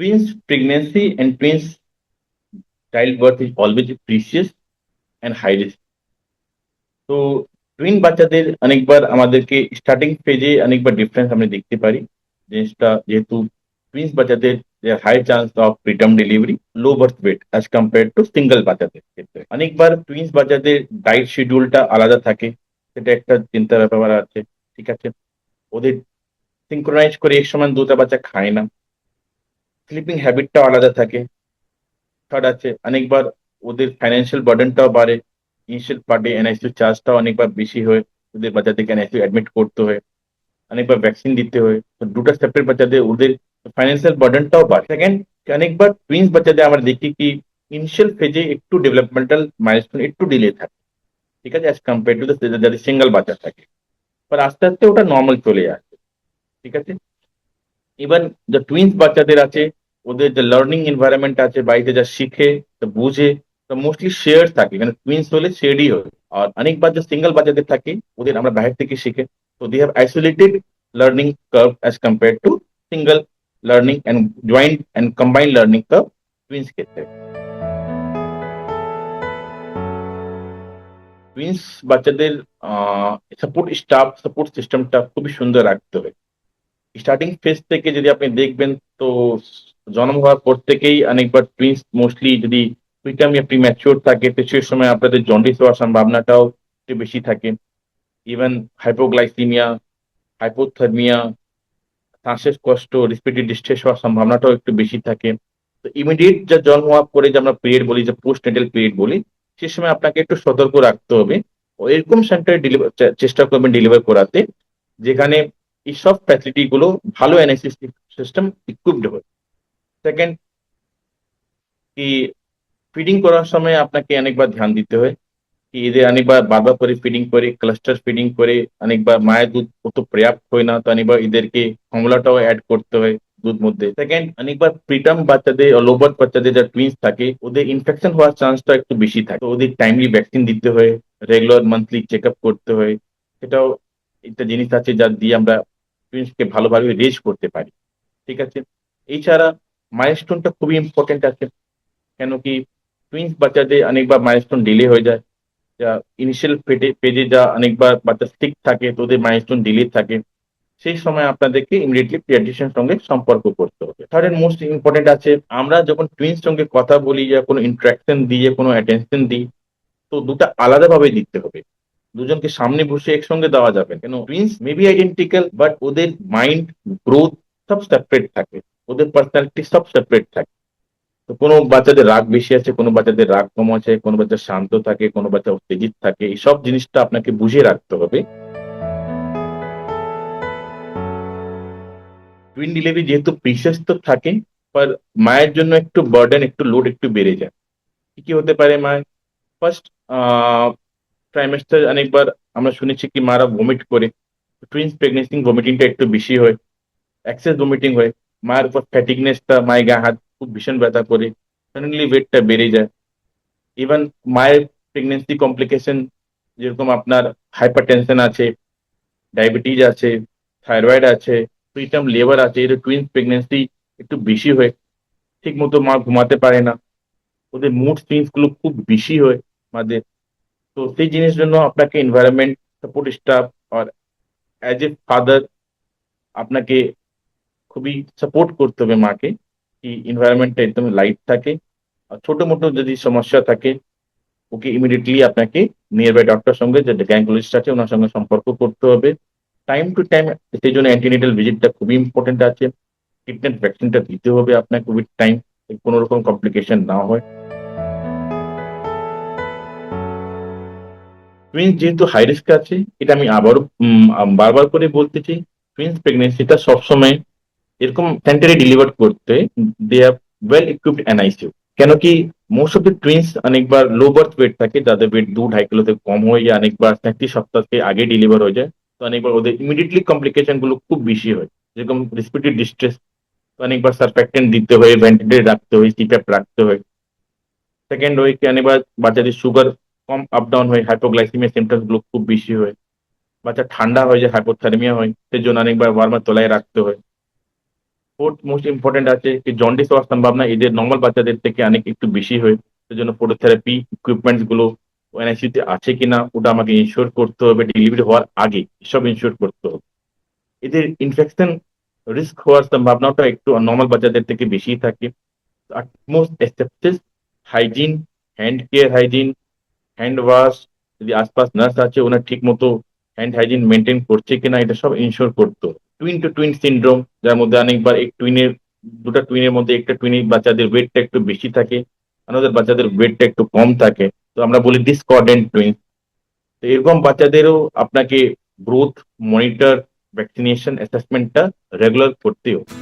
Twins pregnancy and twins childbirth is always precious and high risk. তো twin বাচ্চাদের অনেকবার আমাদেরকে স্টার্টিং ফেজে অনেকবার ডিফারেন্স আমরা দেখতে পারি। জিনিসটা যেহেতু টুইন্স বাচ্চাদের high chance of preterm delivery, low birth weight as compare to single বাচ্চাদের ক্ষেত্রে। অনেকবার টুইন্স বাচ্চাদের ডায়েট শিডিউলটা আলাদা থাকে, সেটা একটা চিন্তার ব্যাপার আছে। ঠিক আছে, ওদের সিঙ্ক্রোনাইজ করে এক সমান দুটা বাচ্চা খায় না, স্লিপিং হ্যাবিটটাও আলাদা থাকে। থার্ড আছে অনেকবার ওদের ফাইন্যান্সিয়াল বার্ডেনটাও বাড়ে। ইনিশিয়াল পার্টে এনআইসিউ চার্জটাও অনেকবার বেশি হয়, ওদের বাচ্চাদেরকে এনআইসিউ অ্যাডমিট করতে হয়, অনেকবার ভ্যাকসিন দিতে হয়। তো দুটো সেপারেট বাচ্চাদের ওদের ফাইন্যান্সিয়াল বার্ডেনটাও বাড়ে। সেকেন্ড, অনেকবার টুইন্স বাচ্চাদের আমরা দেখি কি ইনিশিয়াল ফেজে একটু ডেভেলপমেন্টাল মাইলস্টোন একটু ডিলে থাকে, ঠিক আছে, অ্যাজ কম্পেয়ার টু যাদের সিঙ্গেল বাচ্চা থাকে। বাট আস্তে আস্তে ওটা নর্মাল চলে আসে। ঠিক আছে, ইভেন যে টুইন্স বাচ্চাদের আছে, ওদের যে লার্নিং এনভায়রনমেন্ট আছে, বাড়িতে যা শিখে, তা বুঝে, তা মোস্টলি শেয়ার থাকে, কারণ টুইন্স হলে শেয়ারই হয়। আর অনেকবার যে সিঙ্গেল বাচ্চাদের থাকে, ওদের আমরা বাইরে থেকে শিখে, তো they have isolated learning curve as compare to single learning and joint and combined learning curve twins ক্ষেত্রে। টুইন্স বাচ্চাদের সাপোর্ট স্টাফ, সাপোর্ট সিস্টেমটা খুবই সুন্দর রাখতে হবে। স্টার্টিং ফেজ থেকে যদি আপনি দেখবেন, তো জন্ম হওয়ার পর থেকেই অনেকবার টুইন্স মোস্টলি যদি প্রিটার্ম ইয়া প্রিম্যাচিওর থাকে, তো সেই সময় আপনাদের জন্ডিস হওয়ার সম্ভাবনাটাও একটু বেশি থাকে। ইভেন হাইপোগ্লাইসিমিয়া, হাইপোথার্মিয়া, শ্বাসের কষ্ট, রেসপিরেটরি ডিস্ট্রেস হওয়ার সম্ভাবনাটাও একটু বেশি থাকে। তো ইমিডিয়েট যা জন্ম হওয়ার পরে যে আমরা পিরিয়ড বলি, যে পোস্ট নেটাল পিরিয়ড বলি, সে সময় আপনাকে একটু সতর্ক রাখতে হবে। ও এরকম সেন্টারে চেষ্টা করবেন ডেলিভার করাতে, যেখানে এইসব ফ্যাসিলিটি গুলো ভালো এনআইসি সিস্টেম ইকুইপড হয়। সেকেন্ড, কি ফিডিং করার সময় আপনাকে অনেকবার ধ্যান দিতে হয় কি এদের অনেকবার বারবার করে ফিডিং করে, ক্লাস্টার ফিডিং করে, অনেকবার মায়ের দুধ অত পর্যাপ্ত হয় না, তো অনেকবার এদেরকে কমলাটাও অ্যাড করতে হয় দুধ মধ্যে। সেকেন্ড, অনেকবার প্রিটার্ম বাচ্চাদের, লোবার্থ বাচ্চাদের যা টুইন্স থাকে, ওদের ইনফেকশন হওয়ার চান্সটা একটু বেশি থাকে, তো ওদের টাইমলি ভ্যাকসিন দিতে হয়, রেগুলার মান্থলি চেক আপ করতে হয়। সেটাও একটা জিনিস আছে যা দিয়ে আমরা টুইন্সকে ভালোভাবে রেজ করতে পারি। ঠিক আছে, এছাড়া মাইলস্টোনটা খুবই ইম্পর্টেন্ট আছে। কেন কি টুইন্স বাচ্চাদের অনেকবার মাইলস্টোন ডিলে হয়ে যায়, যা ইনিশিয়াল পেজে যা অনেকবার বাচ্চা স্টিক থাকে, তো ওদের মাইলস্টোন ডিলে থাকে। সেই সময় আপনাদেরকে ইমিডিয়েটলি পিডিয়াট্রিশিয়ানের সঙ্গে সম্পর্ক করতে হবে। থার্ড এন্ড মোস্ট ইম্পর্টেন্ট আছে, আমরা যখন টুইন্স সঙ্গে কথা বলি, या কোনো ইন্টারাকশন দিই, কোনো অ্যাটেনশন দিই, তো দুটা আলাদাভাবে দিতে হবে। দুজনকে সামনে বসে একসঙ্গে দেওয়া যাবে কেন, twins may be identical, but ওদের মাইন্ড, গ্রোথ সব সেপারেট থাকে, ওদের পার্সোনালিটি সব সেপারেট থাকে। তো কোনো বাচ্চাদের রাগ বেশি আছে, কোনো বাচ্চাদের রাগ কম আছে, কোনো বাচ্চা শান্ত থাকে, কোনো বাচ্চা উত্তেজিত থাকে, এই সব জিনিসটা আপনাকে বুঝে রাখতে হবে। টুইন ডেলিভারি যেহেতু প্রিসিয়াস তো থাকে, पर মায়ের জন্য একটু বার্ডেন, একটু লোড একটু বেড়ে যায়। কি কি হতে পারে মায়ের? ফার্স্ট ট্রাইমেস্টার অনেকবার আমরা শুনেছি কি মারা ভমিট করে, টুইন্স প্রেগনেন্সি ভমিটিংটা একটু বেশি হয়, এক্সেস ভমিটিং হয়, মায়ের উপর ফ্যাটিকনেসটা, মায়ের গায়ে হাত খুব ভীষণ ব্যথা করে, সাডেনলি ওয়েটটা বেড়ে যায়। ইভেন মায়ের প্রেগনেন্সি কমপ্লিকেশন, যেরকম আপনার হাইপার টেনশন আছে, ডায়াবেটিস আছে, থাইরয়েড আছে, প্রিটার্ম লেবার আছে, এটা টুইন্স প্রেগনেন্সি একটু বেশি হয়। ঠিক মতো মা ঘুমাতে পারে না, ওদের মুড সুইংস গুলো খুব বেশি হয় মাদের। তো সেই জিনিস জন্য আপনাকে এনভায়রনমেন্ট, সাপোর্ট স্টাফ আর অ্যাজ এ ফাদার আপনাকে খুবই সাপোর্ট করতে হবে মাকে, কি এনভায়রনমেন্টটা একদম লাইট থাকে। আর ছোট মোটো যদি সমস্যা থাকে, ওকে ইমিডিয়েটলি আপনাকে নিয়ার বাই ডক্টর সঙ্গে, যে গ্যাঙ্গুলিস্ট আছে ওনার সঙ্গে সম্পর্ক করতে হবে টাইম টু টাইম। সেই জন্য অ্যান্টিনেটাল ভিজিটটা খুবই ইম্পর্টেন্ট আছে। ট্রিটমেন্ট ভ্যাকসিনটা দিতে হবে আপনাকে উইথ টাইম, কোনো রকম কমপ্লিকেশন না হয়। টুইন্স যেহেতু হাই রিস্ক আছে, এটা আমি আবারও বারবার করে বলতেছি, টুইন্স প্রেগনেন্সিটা সবসময় এরকম সেন্টারে ডেলিভার করতে they have well equipped NICU. কেন কি মোস্ট অফ দ্য টুইন্স অনেকবার লো বার্থ ওয়েট থাকে, যাদের ওয়েট 2-2.5 কিলো থেকে কম হয়ে যায়, অনেকবার 33 সপ্তাহ থেকে আগে ডেলিভার হয়ে যায়, তো অনেকবার ওদের ইমিডিয়েটলি কমপ্লিকেশন গুলো খুব বেশি হয়, যেরকম রেসপিরেটরি ডিস্ট্রেস, অনেকবার সার্ফেক্টেন্ট দিতে হয়, ভেন্টিলেটর রাখতে হয়, সিপ্যাপ রাখতে হয়। সেকেন্ড হয় কি অনেকবার বাচ্চাদের সুগার কম আপ ডাউন হয়, হাইপোগ্লাইসিমিয়া সিমটমস গুলো খুব বেশি হয়, বাচ্চা ঠান্ডা হয়ে যায়, হাইপোথার্মিয়া হয়, সেজন্য অনেকবার ওয়ার্মার তলায় রাখতে হয়। ফোর্থ মোস্ট ইম্পর্টেন্ট আছে কি জন্ডিস হওয়ার সম্ভাবনা এদের নর্মাল বাচ্চাদের থেকে অনেক একটু বেশি হয়। সেজন্য ফটোথেরাপি ইকুইপমেন্টস গুলো এনআইসিউ তে আছে কিনা ওটা আমাকে ইনশিওর করতে হবে, ডেলিভারি হওয়ার আগে সব ইনশিওর করতে হবে। এদের ইনফেকশন রিস্ক হওয়ার সম্ভাবনাটা একটু নর্মাল বাচ্চাদের থেকে বেশি থাকে। utmost acceptance, hygiene, hand care hygiene, hand wash, যদি আশপাশ নার্স আছে ওনার ঠিক মতো হ্যান্ড হাইজিন মেনটেন করছে কিনা এটা সব ইনশিওর করতো। টুইন টু টুইন সিনড্রোম, যার মধ্যে অনেকবার এক টুইনের দুটা টুইনের মধ্যে একটা টুইনের বাচ্চাদের ওয়েটটা একটু বেশি থাকে, আমাদের বাচ্চাদের ওয়েটটা একটু কম থাকে, তো আমরা বলি ডিসকর্ডেন্ট টুইন। তো এরকম বাচ্চাদেরও আপনাকে গ্রোথ মনিটর, ভ্যাকসিনেশন অ্যাসেসমেন্টটা রেগুলার করতে হবে।